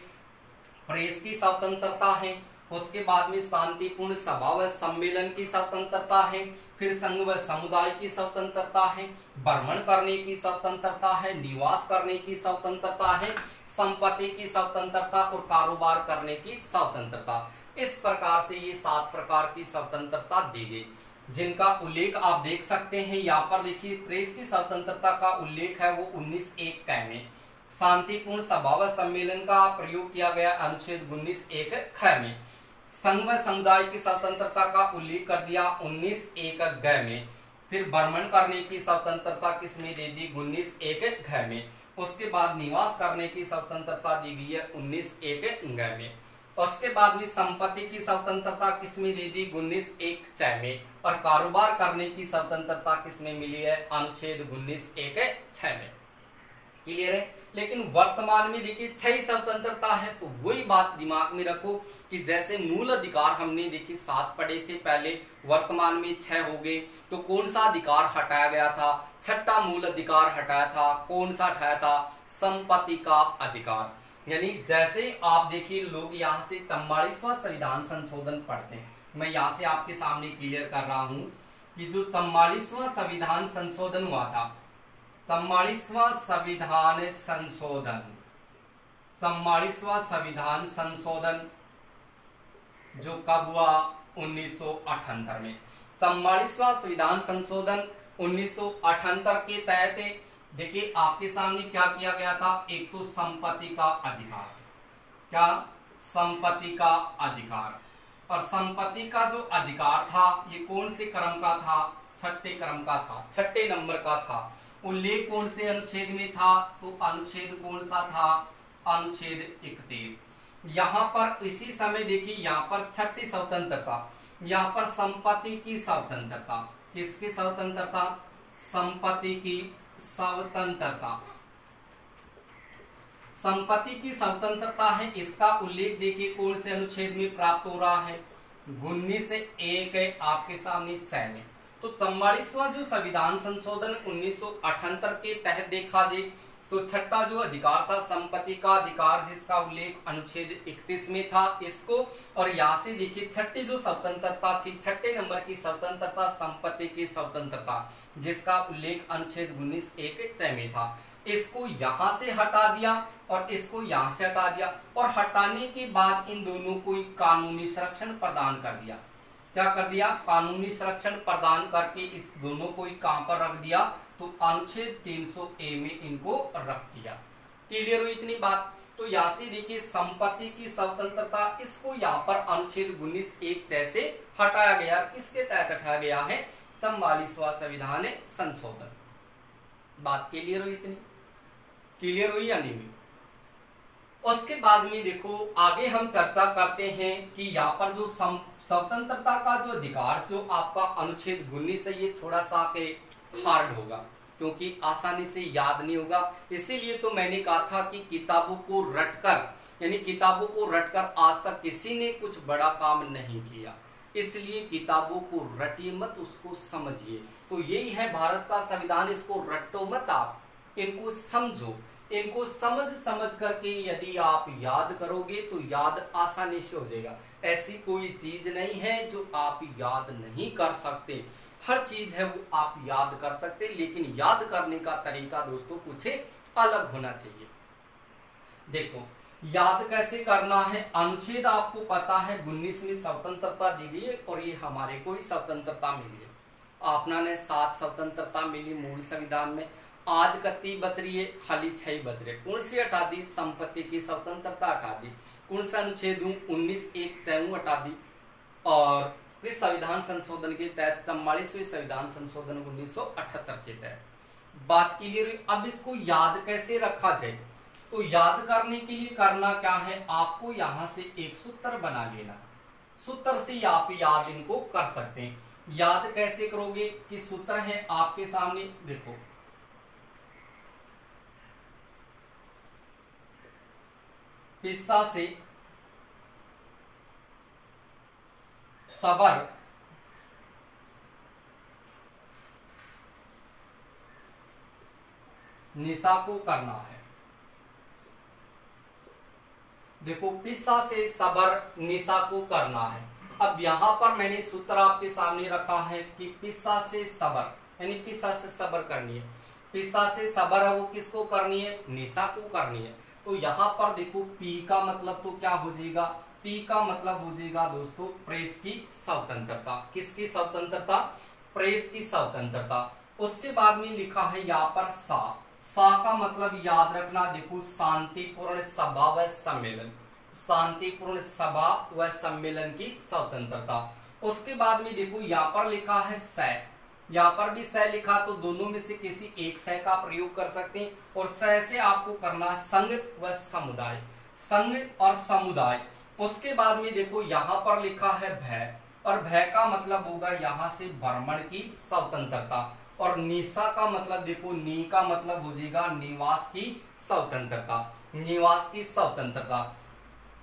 S1: प्रेस की स्वतंत्रता है, उसके बाद में शांतिपूर्ण सभा व सम्मेलन की स्वतंत्रता है, फिर संघ व समुदाय की स्वतंत्रता है, भ्रमण करने की स्वतंत्रता है, निवास करने की स्वतंत्रता है, संपत्ति की स्वतंत्रता और कारोबार करने की स्वतंत्रता। इस प्रकार से ये 7 प्रकार की स्वतंत्रता दी गई जिनका उल्लेख आप देख सकते हैं। यहाँ पर देखिए प्रेस की स्वतंत्रता का उल्लेख है वो 19(1) में, शांतिपूर्ण सभा व सम्मेलन का प्रयोग किया गया अनुच्छेद 19(1) में, संघ व समुदाय की स्वतंत्रता का उल्लेख कर दिया 19(1) में, फिर भ्रमण करने की स्वतंत्रता किसमें दे दी? 19(1) में। उसके बाद निवास करने की स्वतंत्रता दी गई है 19(1) में। उसके बाद में संपत्ति की स्वतंत्रता किसमें दे दी? 19(1) में। और कारोबार करने की स्वतंत्रता किसमें मिली है? अनुच्छेद 19(1) में। क्लियर है? लेकिन वर्तमान में देखिए 6 स्वतंत्रता है। तो वही बात दिमाग में रखो कि जैसे मूल अधिकार हमने देखिए 7 पढ़े थे पहले, वर्तमान में 6 हो गए। तो कौन सा अधिकार हटाया गया था? छठा मूल अधिकार हटाया था। कौन सा हटाया था? संपत्ति का अधिकार। यानी जैसे आप देखिए लोग यहाँ से 44वां संविधान संशोधन पढ़ते हैं, मैं यहाँ से आपके सामने क्लियर कर रहा हूँ कि जो 44वां संविधान संशोधन हुआ था, 44वां संविधान संशोधन, 44वां संविधान संशोधन जो कब हुआ? 1978 में। 44वां संविधान संशोधन 1978 के तहत देखिए आपके सामने क्या किया गया था। एक तो संपत्ति का अधिकार, क्या संपत्ति का अधिकार, और संपत्ति का जो अधिकार था ये कौन से क्रम का था, छठे क्रम का था, छठे नंबर का था। उल्लेख कौन से अनुच्छेद में था, तो अनुच्छेद कौन सा था, अनुच्छेद 31। यहाँ पर इसी समय देखिए यहाँ पर छठी स्वतंत्रता, यहाँ पर संपत्ति की स्वतंत्रता, किसकी स्वतंत्रता, संपत्ति की स्वतंत्रता, संपत्ति की स्वतंत्रता है। इसका उल्लेख देखिए कौन से अनुच्छेद में प्राप्त हो रहा है, 19(1) है आपके सामने 6 में। तो 44वां जो संविधान संशोधन 1978 के तहत देखा जाए तो छठा जो अधिकार था संपत्ति का अधिकार, जिसका उल्लेख अनुच्छेद 31 में था इसको, और यहाँ से देखिए छठी जो स्वतंत्रता थी, छठे नंबर की स्वतंत्रता संपत्ति की स्वतंत्रता, जिसका उल्लेख अनुच्छेद 19(1) में था, इसको यहाँ से हटा दिया और इसको यहाँ से हटा दिया, और हटाने के बाद इन दोनों को कानूनी संरक्षण प्रदान कर दिया। क्या कर दिया, कानूनी संरक्षण प्रदान करके इस दोनों को कहां पर रख दिया, तो अनुच्छेद 300A में इनको रख दिया। क्लियर हुई इतनी बात। तो यहाँ से देखिए संपत्ति की स्वतंत्रता, इसको यहाँ पर अनुच्छेद 19(1) जैसे हटाया गया, किसके तहत हटाया गया है, 44वां संविधान संशोधन। बात क्लियर हुई इतनी, क्लियर हुई या नहीं हुई। उसके बाद में देखो आगे हम चर्चा करते हैं कि यहाँ पर जो स्वतंत्रता का जो अधिकार जो आपका अनुच्छेद 19 है, ये थोड़ा सा के हार्ड होगा क्योंकि आसानी से याद नहीं होगा। इसीलिए तो मैंने कहा था कि किताबों को रटकर, यानी किताबों को रटकर आज तक किसी ने कुछ बड़ा काम नहीं किया, इसलिए किताबों को रटिए मत, उसको समझिए। तो यही है भारत का संविधान, इसको रटो मत, आप इनको समझो, इनको समझ करके यदि आप याद करोगे तो याद आसानी से हो जाएगा। ऐसी कोई चीज नहीं है जो आप याद नहीं कर सकते, हर चीज है वो आप याद कर सकते, लेकिन याद करने का तरीका दोस्तों कुछ अलग होना चाहिए। देखो याद कैसे करना है, अनुच्छेद आपको पता है 19वीं स्वतंत्रता दी गई है और ये हमारे को ही स्वतंत्रता मिली है। आपना ने 7 स्वतंत्रता मिली मूल संविधान में, आज कितनी बच रही है, खाली 6 बच रहे। कौन सी हटा दी, संपत्ति की स्वतंत्रता हटा दी। कौन सा अनुच्छेद 19(1) हटा दी, और इस संविधान संशोधन के तहत 44वें संविधान संशोधन 1978 के तहत बात क्लियर हुई। अब इसको याद कैसे रखा जाए, तो याद करने के लिए करना क्या है, आपको यहां से एक सूत्र बना लेना, सूत्र से आप याद इनको कर सकते हैं। याद कैसे करोगे कि सूत्र है आपके सामने, देखो पिस्सा से सबर निशा को करना है। देखो पिस्सा से सबर निशा को करना है। अब यहां पर मैंने सूत्र आपके सामने रखा है कि पिस्सा से सबर, यानी पिस्सा से सबर करनी है। पिस्सा से सबर है वो किसको करनी है, निशा को करनी है। तो यहां पर देखो पी का मतलब तो क्या हो जाएगा, पी का मतलब हो जाएगा दोस्तों प्रेस की स्वतंत्रता। किसकी स्वतंत्रता, प्रेस की स्वतंत्रता। उसके बाद में लिखा है यहाँ पर सा का मतलब याद रखना, देखो शांतिपूर्ण सभा व सम्मेलन, शांतिपूर्ण सभा व सम्मेलन की स्वतंत्रता। उसके बाद में देखो यहाँ पर लिखा है स, यहाँ पर भी स लिखा, तो दोनों में से किसी एक स का प्रयोग कर सकते हैं, और स से आपको करना संघ व समुदाय, संघ और समुदाय। उसके बाद में देखो यहाँ पर लिखा है भय, और भय का मतलब होगा यहाँ से भ्रमण की स्वतंत्रता, और निशा का मतलब देखो नी का मतलब हो जाएगा निवास की स्वतंत्रता, निवास की स्वतंत्रता।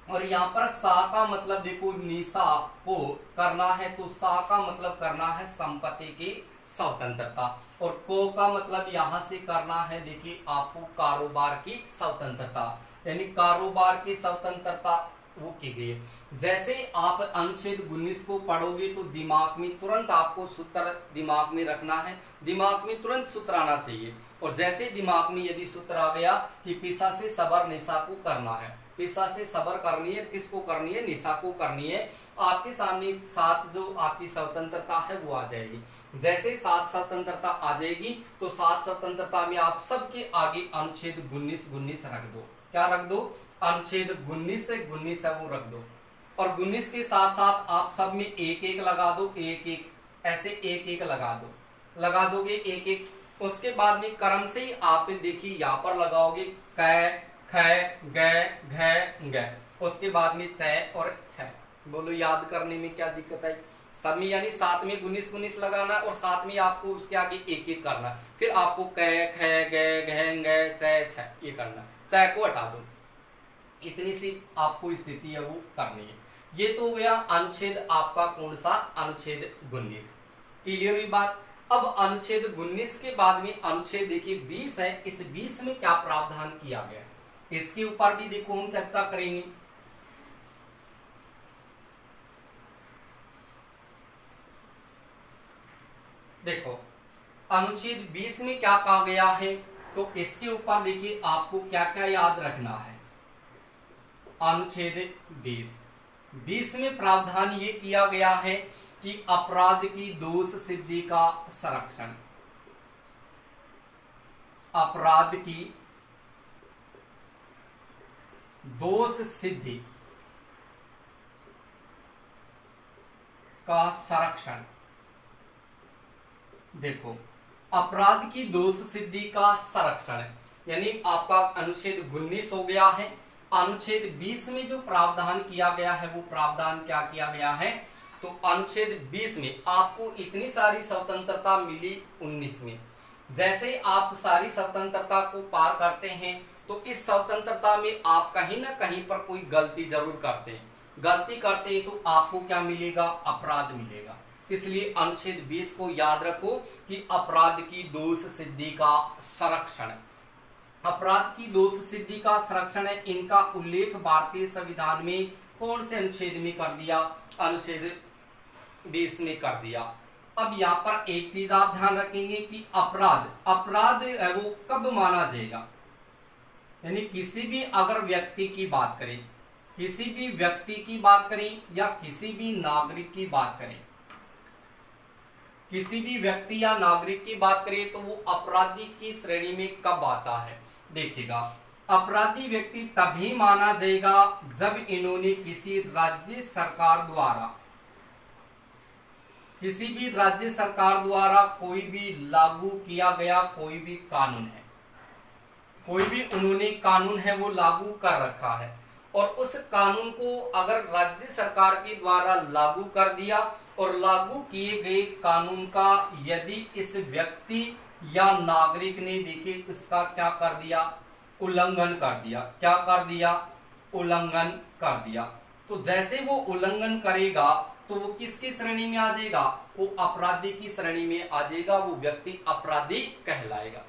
S1: और यहाँ पर सा का मतलब देखो निशा को करना है, तो सा का मतलब करना है संपत्ति की स्वतंत्रता, और को का मतलब यहाँ से करना है देखिए आपको कारोबार की स्वतंत्रता, यानी कारोबार की स्वतंत्रता वो की गई है। जैसे आप अनुच्छेद 19 को पढ़ोगे तो दिमाग में तुरंत आपको सूत्र दिमाग में रखना है, दिमाग में तुरंत सूत्र आना चाहिए। और जैसे दिमाग में यदि सूत्र आ गया कि पिस्सा से सबर निशा को करना है, पिस्सा से सबर करनी है, किसको करनी है, निशा को करनी है, आपके सामने 7 जो आपकी स्वतंत्रता है वो आ जाएगी। जैसे 7 स्वतंत्रता आ जाएगी तो 7 स्वतंत्रता में आप सबके आगे अनुच्छेद 19 रख दो। क्या रख दो? अनुच्छेद 19 से 19 है वो रख दो। और 19 के साथ साथ आप सब में एक एक लगा दो, एक एक ऐसे एक एक लगा दोगे एक एक। उसके बाद में क्रम से ही आप देखिए यहाँ पर लगाओगे क ख ग घ ग, उसके बाद में च और छ। बोलो याद करने में क्या दिक्कत है? सब में यानी 7 में 19 लगाना और 7 में आपको उसके आगे एक एक करना, फिर आपको क ख ग घ ग च छ ये करना, च को हटा दो। इतनी सी आपको स्थिति है वो करनी है। ये तो हो गया अनुच्छेद आपका कौन सा? अनुच्छेद 19। क्लियर हुई बात? अब अनुच्छेद 19 के बाद में अनुच्छेद देखिए 20 है। इस 20 में क्या प्रावधान किया गया, इसके ऊपर भी देखो हम चर्चा करेंगे। देखो अनुच्छेद 20 में क्या कहा गया है, तो इसके ऊपर देखिए आपको क्या क्या याद रखना है। अनुच्छेद 20 में प्रावधान ये किया गया है कि अपराध की दोष सिद्धि का संरक्षण, अपराध की दोष सिद्धि का संरक्षण। देखो अपराध की दोष सिद्धि का संरक्षण यानी आपका अनुच्छेद 19 हो गया है। अनुच्छेद 20 में जो प्रावधान किया गया है वो प्रावधान क्या किया गया है, तो अनुच्छेद 20 में आपको इतनी सारी स्वतंत्रता मिली 19 में। जैसे आप सारी स्वतंत्रता को पार करते हैं तो इस स्वतंत्रता में आप कहीं ना कहीं पर कोई गलती जरूर करते हैं। गलती करते हैं तो आपको क्या मिलेगा? अपराध मिलेगा। इसलिए अनुच्छेद 20 को याद रखो कि अपराध की दोष सिद्धि का संरक्षण, अपराध की दोष सिद्धि का संरक्षण है। इनका उल्लेख भारतीय संविधान में कौन से अनुच्छेद में कर दिया? अनुच्छेद 20 में कर दिया। अब यहाँ पर एक चीज आप ध्यान रखेंगे कि अपराध है वो कब माना जाएगा, यानी किसी भी अगर व्यक्ति की बात करें, किसी भी व्यक्ति की बात करें या किसी भी नागरिक की बात करें, किसी भी व्यक्ति या नागरिक की बात करें तो वो अपराधी की श्रेणी में कब आता है? देखिएगा अपराधी व्यक्ति तभी माना जाएगा जब इन्होंने किसी राज्य सरकार द्वारा, किसी भी राज्य सरकार द्वारा कोई भी लागू किया गया कोई भी कानून है, कोई भी उन्होंने कानून है वो लागू कर रखा है और उस कानून को अगर राज्य सरकार के द्वारा लागू कर दिया और लागू किए गए कानून का यदि इस व्यक्ति या नागरिक ने देखिए इसका क्या कर दिया? उल्लंघन कर दिया। क्या कर दिया? उल्लंघन कर दिया। तो जैसे वो उल्लंघन करेगा तो वो किसकी श्रेणी में आ जाएगा? वो अपराधी की श्रेणी में आ जाएगा, वो व्यक्ति अपराधी कहलाएगा।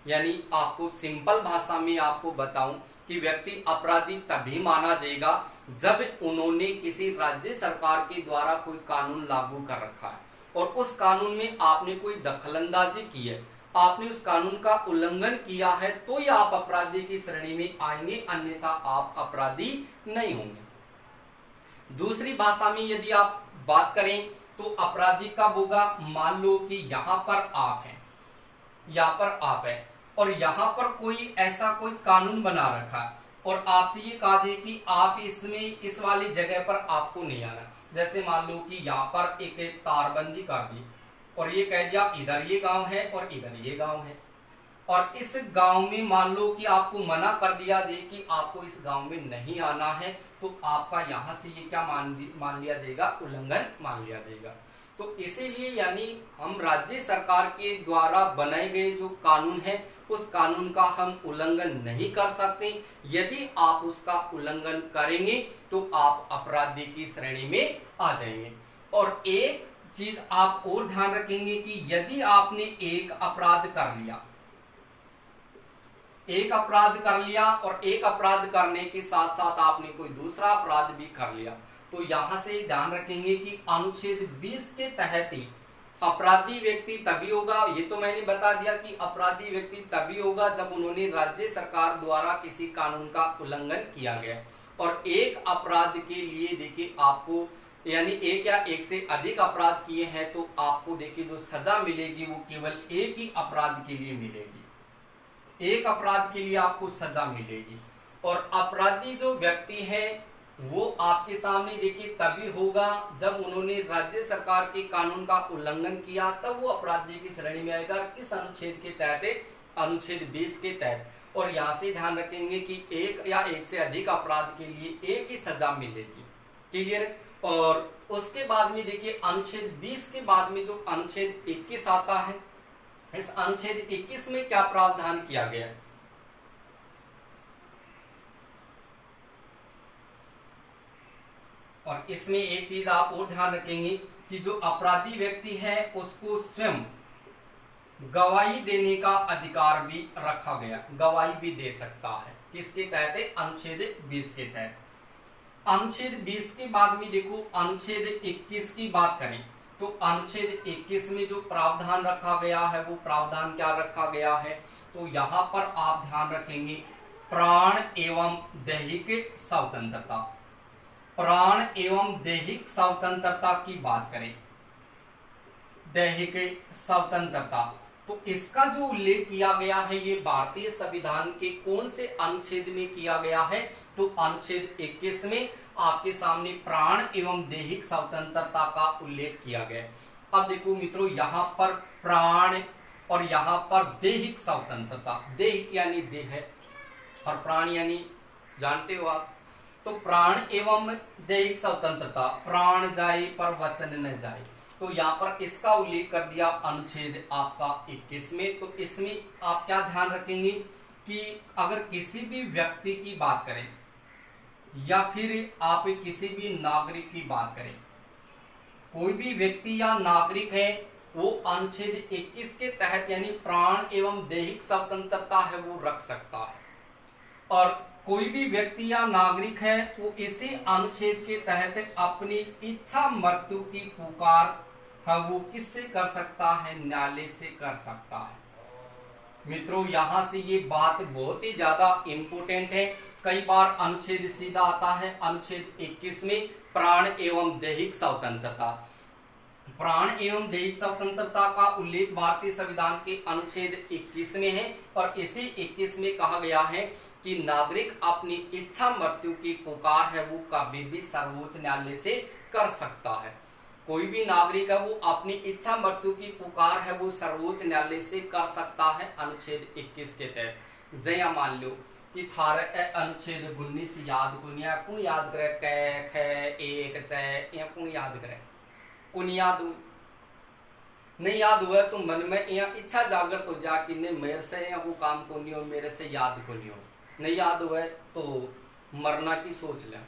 S1: यानी आपको सिंपल भाषा में आपको बताऊं कि व्यक्ति अपराधी तभी माना जाएगा जब उन्होंने किसी राज्य सरकार के द्वारा कोई कानून लागू कर रखा है और उस कानून में आपने कोई दखलंदाजी की है, आपने उस कानून का उल्लंघन किया है तो ही आप अपराधी की श्रेणी में आएंगे, अन्यथा आप अपराधी नहीं होंगे। दूसरी भाषा में यदि आप बात करें तो अपराधी कब होगा? मान लो कि यहाँ पर आप हैं, यहाँ पर आप है और यहाँ पर कोई ऐसा कोई कानून बना रखा है और आपसे ये कहा जाए कि आप इसमें इस वाली जगह पर आपको नहीं आना। जैसे मान लो कि यहाँ पर एक तारबंदी कर दी और ये कह दिया इधर ये गांव है और इधर ये गांव है और इस गांव में मान लो कि आपको मना कर दिया जाए कि आपको इस गांव में नहीं आना है, तो आपका यहाँ से ये क्या मान लिया जाएगा? उल्लंघन मान लिया जाएगा। तो इसीलिए यानी हम राज्य सरकार के द्वारा बनाए गए जो कानून है उस कानून का हम उल्लंघन नहीं कर सकते। यदि आप उसका उल्लंघन करेंगे तो आप अपराधी की श्रेणी में आ जाएंगे। और एक चीज आप और ध्यान रखेंगे कि यदि आपने एक अपराध कर लिया, एक अपराध कर लिया और एक अपराध करने के साथ साथ आपने कोई दूसरा अपराध भी कर लिया, तो यहां से ध्यान रखेंगे कि अनुच्छेद 20 के तहत ही अपराधी व्यक्ति तभी होगा। ये तो मैंने बता दिया कि अपराधी व्यक्ति तभी होगा जब उन्होंने राज्य सरकार द्वारा किसी कानून का उल्लंघन किया गया और एक अपराध के लिए देखिए आपको यानी एक या एक से अधिक अपराध किए हैं तो आपको देखिए जो सजा मिलेगी वो केवल एक ही अपराध के लिए मिलेगी, एक अपराध के लिए आपको सजा मिलेगी। और अपराधी जो व्यक्ति है वो आपके सामने देखिए तभी होगा जब उन्होंने राज्य सरकार के कानून का उल्लंघन किया, तब वो अपराधी की श्रेणी में आएगा। किस अनुच्छेद के तहत? अनुच्छेद 20 के तहत। और यहाँ से ध्यान रखेंगे कि एक या एक से अधिक अपराध के लिए एक ही सजा मिलेगी। क्लियर? और उसके बाद में देखिए अनुच्छेद 20 के बाद में जो अनुच्छेद 21 आता है, इस अनुच्छेद 21 में क्या प्रावधान किया गया है? और इसमें एक चीज आप और ध्यान रखेंगे कि जो अपराधी व्यक्ति है उसको स्वयं गवाही देने का अधिकार भी रखा गया, गवाही भी दे सकता है। किसके तहत? अनुच्छेद 20 के तहत। अनुच्छेद 20 के बाद में देखो अनुच्छेद 21 की बात करें तो अनुच्छेद 21 में जो प्रावधान रखा गया है वो प्रावधान क्या रखा गया है? तो यहाँ पर आप ध्यान रखेंगे प्राण एवं दैहिक स्वतंत्रता, प्राण एवं दैहिक स्वतंत्रता की बात करें, दैहिक स्वतंत्रता, तो इसका जो उल्लेख किया गया है ये भारतीय संविधान के कौन से अनुच्छेद में किया गया है? तो अनुच्छेद 21 में आपके सामने प्राण एवं दैहिक स्वतंत्रता का उल्लेख किया गया। अब देखो मित्रों, यहाँ पर प्राण और यहाँ पर दैहिक स्वतंत्रता, दैहिक यानी देह है और प्राण यानी जानते हो आप, तो प्राण एवं दैहिक स्वतंत्रता, प्राण जाए पर वचन न जाए, तो यहाँ पर इसका उल्लेख कर दिया अनुच्छेद आपका 21 में। तो इसमें आप क्या ध्यान रखेंगे कि अगर किसी भी व्यक्ति की बात करें या फिर आप किसी भी नागरिक की बात करें, कोई भी व्यक्ति या नागरिक है वो अनुच्छेद 21 के तहत यानी प्राण एवं दैहिक स्वतंत्रता है वो रख सकता है। और कोई भी व्यक्ति या नागरिक है वो इसी अनुच्छेद के तहत अपनी इच्छा मृत्यु की पुकार है वो किससे कर सकता है? न्यायालय से कर सकता है। मित्रों यहाँ से ये बात बहुत ही ज्यादा इंपॉर्टेंट है। कई बार अनुच्छेद सीधा आता है अनुच्छेद 21 में प्राण एवं दैहिक स्वतंत्रता, प्राण एवं दैहिक स्वतंत्रता का उल्लेख भारतीय संविधान के अनुच्छेद 21 में है और इसी 21 में कहा गया है कि नागरिक अपनी इच्छा मृत्यु की पुकार है वो कभी भी सर्वोच्च न्यायालय से कर सकता है। कोई भी नागरिक है वो अपनी इच्छा मृत्यु की पुकार है वो सर्वोच्च न्यायालय से कर सकता है अनुच्छेद 21 के तहत। जया मान लो कि थारे अनुच्छेद 19 याद कुन याद करे कै ख एक चय या कुन याद करे कुन याद नहीं याद हुआ तो मन में यहाँ इच्छा जागृत हो जा कि नहीं मेरे से या वो काम को नहीं हो, मेरे से याद को नहीं हो। नहीं याद हुआ तो मरना की सोच लें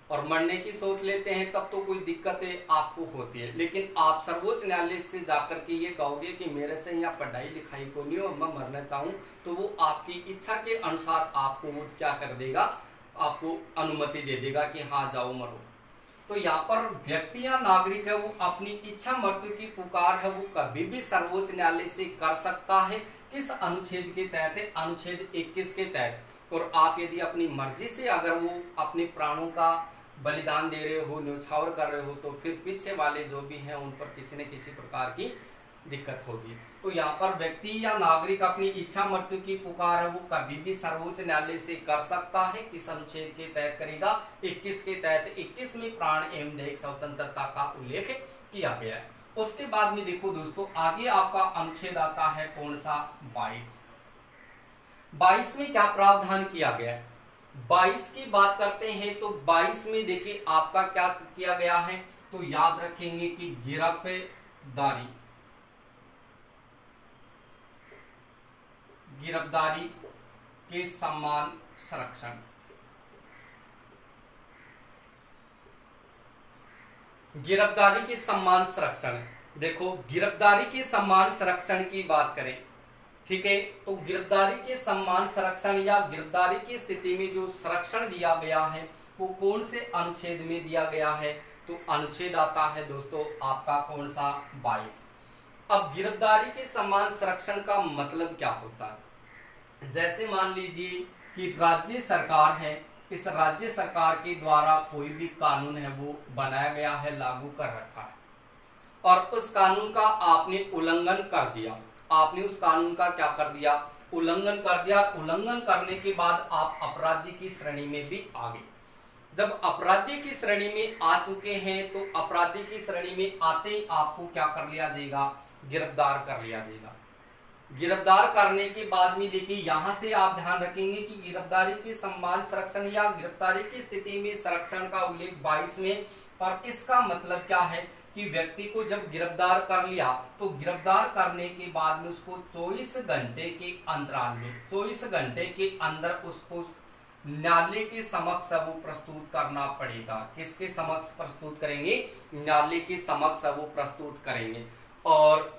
S1: और मरने की सोच लेते हैं तब तो कोई दिक्कतें आपको होती है, लेकिन आप सर्वोच्च न्यायालय से जाकर के ये कहोगे कि मेरे से यहाँ पढ़ाई लिखाई को नहीं हो, मैं मरना चाहूँ, तो वो आपकी इच्छा के अनुसार आपको वो क्या कर देगा? आपको अनुमति दे देगा कि हाँ जाओ मरो। तो यहाँ पर व्यक्ति या नागरिक है वो अपनी इच्छा मृत्यु की पुकार है वो कभी भी सर्वोच्च न्यायालय से कर सकता है। किस अनुच्छेद के तहत? अनुच्छेद 21 के तहत। और आप यदि अपनी मर्जी से अगर वो अपने प्राणों का बलिदान दे रहे हो, न्यौछावर कर रहे हो, तो फिर पीछे वाले जो भी हैं उन पर किसी न किसी प्रकार की दिक्कत होगी। तो यहाँ पर व्यक्ति या नागरिक अपनी इच्छा मृत्यु की पुकार है वो कभी भी सर्वोच्च न्यायालय से कर सकता है। किस अनुच्छेद के तहत करेगा? 21 के तहत। 21 में प्राण एवं दैहिक स्वतंत्रता का उल्लेख किया गया है। उसके बाद में देखो दोस्तों आगे आपका अनुच्छेद आता है कौन सा? 22। 22 में क्या प्रावधान किया गया है? 22 की बात करते हैं तो 22 में देखिए आपका क्या किया गया है? तो याद रखेंगे कि गिरफ्तारी के सम्मान संरक्षण, गिरफ्तारी के सम्मान संरक्षण। देखो गिरफ्तारी के सम्मान संरक्षण की बात करें, ठीक है, तो गिरफ्तारी के सम्मान संरक्षण या गिरफ्तारी की स्थिति में जो संरक्षण दिया गया है वो कौन से अनुच्छेद में दिया गया है? तो अनुच्छेद आता है दोस्तों आपका कौन सा? 22। अब गिरफ्तारी के सम्मान संरक्षण का मतलब क्या होता है? जैसे मान लीजिए कि राज्य सरकार है, इस राज्य सरकार के द्वारा कोई भी कानून है वो बनाया गया है, लागू कर रखा है, और उस कानून का आपने उल्लंघन कर दिया, आपने उस कानून का क्या कर दिया, उल्लंघन कर दिया। उल्लंघन करने के बाद आप अपराधी की श्रेणी में भी आ गए। जब अपराधी की श्रेणी में आ चुके हैं तो अपराधी की श्रेणी में आते ही आपको क्या कर लिया जाएगा, गिरफ्तार कर लिया जाएगा। गिरफ्तार करने के बाद में देखिए यहां से आप ध्यान रखेंगे कि गिरफ्तारी के सम्मान संरक्षण या गिरफ्तारी की स्थिति में संरक्षण का उल्लेख 22 में, और इसका मतलब क्या है कि व्यक्ति को जब गिरफ्तार कर लिया तो गिरफ्तार करने के बाद में उसको 24 घंटे के अंतराल में, 24 घंटे के अंदर उसको न्यायालय के समक्ष वो प्रस्तुत करना पड़ेगा। किसके समक्ष प्रस्तुत करेंगे, न्यायालय के समक्ष वो प्रस्तुत करेंगे। और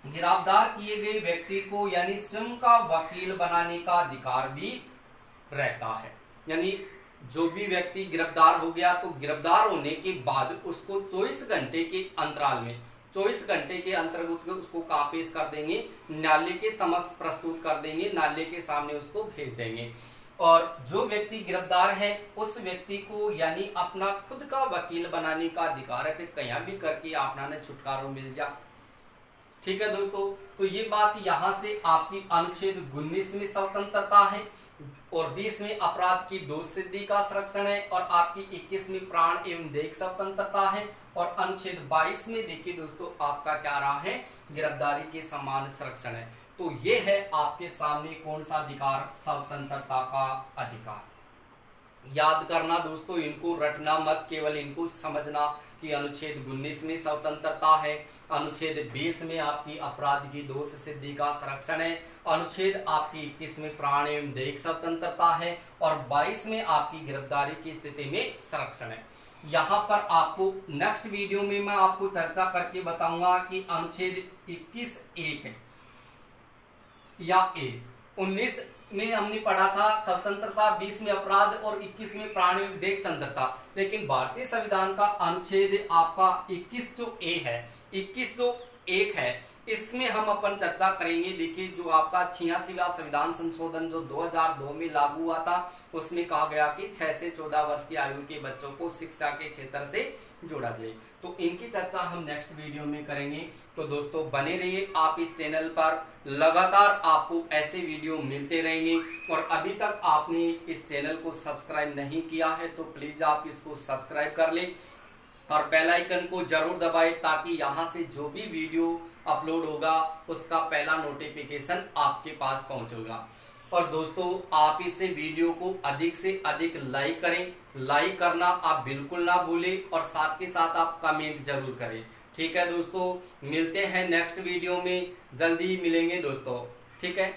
S1: गिरफ्तार किए गए व्यक्ति को यानी स्वयं का वकील बनाने का अधिकार भी रहता है। यानी जो भी व्यक्ति गिरफ्तार हो गया तो गिरफ्तार होने के बाद उसको 24 घंटे के अंतराल में, 24 घंटे के अंतर्गत उसको कहाँ पेश कर देंगे, न्यायालय के समक्ष प्रस्तुत कर देंगे, न्यायालय के सामने उसको भेज देंगे। और जो व्यक्ति गिरफ्तार है उस व्यक्ति को यानी अपना खुद का वकील बनाने का अधिकार है कि कहीं भी करके अपना ने छुटकारा मिल जा। ठीक है दोस्तों, तो ये बात यहां से आपकी अनुच्छेद 19 में स्वतंत्रता है, और 20 में अपराध की दोष सिद्धि का संरक्षण है, और आपकी 21 में प्राण एवं देह स्वतंत्रता है, और अनुच्छेद 22 में देखिए दोस्तों आपका क्या रहा है, गिरफ्तारी के समान संरक्षण है। तो ये है आपके सामने कौन सा अधिकार, स्वतंत्रता का अधिकार। याद करना दोस्तों, इनको रटना मत, केवल इनको समझना कि अनुच्छेद 19 में स्वतंत्रता है, अनुच्छेद 20 में आपकी अपराध की दोष सिद्धि का संरक्षण है, अनुच्छेद आपकी 21 में प्राण एवं देह स्वतंत्रता है, और 22 में आपकी गिरफ्तारी की स्थिति में संरक्षण है। यहाँ पर आपको नेक्स्ट वीडियो में मैं आपको चर्चा करके बताऊंगा कि अनुच्छेद 21(1) या ए 19 में हमने पढ़ा था स्वतंत्रता, 20 में अपराध और 21 में प्राण एवं देह स्वतंत्रता, लेकिन भारतीय संविधान का अनुच्छेद आपका 21 जो ए है, 21 जो 1 है, इसमें हम अपन चर्चा करेंगे। देखिए जो आपका 86वां संविधान संशोधन जो 2002 में लागू हुआ था, उसमें कहा गया कि 6 से 14 वर्ष की आयु के बच्चों को शिक्षा के क्षेत्र से जोड़ा जाए। तो इनकी चर्चा हम नेक्स्ट वीडियो में करेंगे। तो दोस्तों बने रहिए आप इस चैनल पर, लगातार आपको ऐसे वीडियो मिलते रहेंगे। और अभी तक आपने इस चैनल को सब्सक्राइब नहीं किया है तो प्लीज आप इसको सब्सक्राइब कर लें, और बेल आइकन को जरूर दबाएं ताकि यहाँ से जो भी वीडियो अपलोड होगा उसका पहला नोटिफिकेशन आपके पास पहुंचेगा। और दोस्तों आप इस वीडियो को अधिक से अधिक लाइक करें, लाइक करना आप बिल्कुल ना भूलें, और साथ के साथ आप कमेंट जरूर करें। ठीक है दोस्तों, मिलते हैं नेक्स्ट वीडियो में, जल्दी मिलेंगे दोस्तों। ठीक है।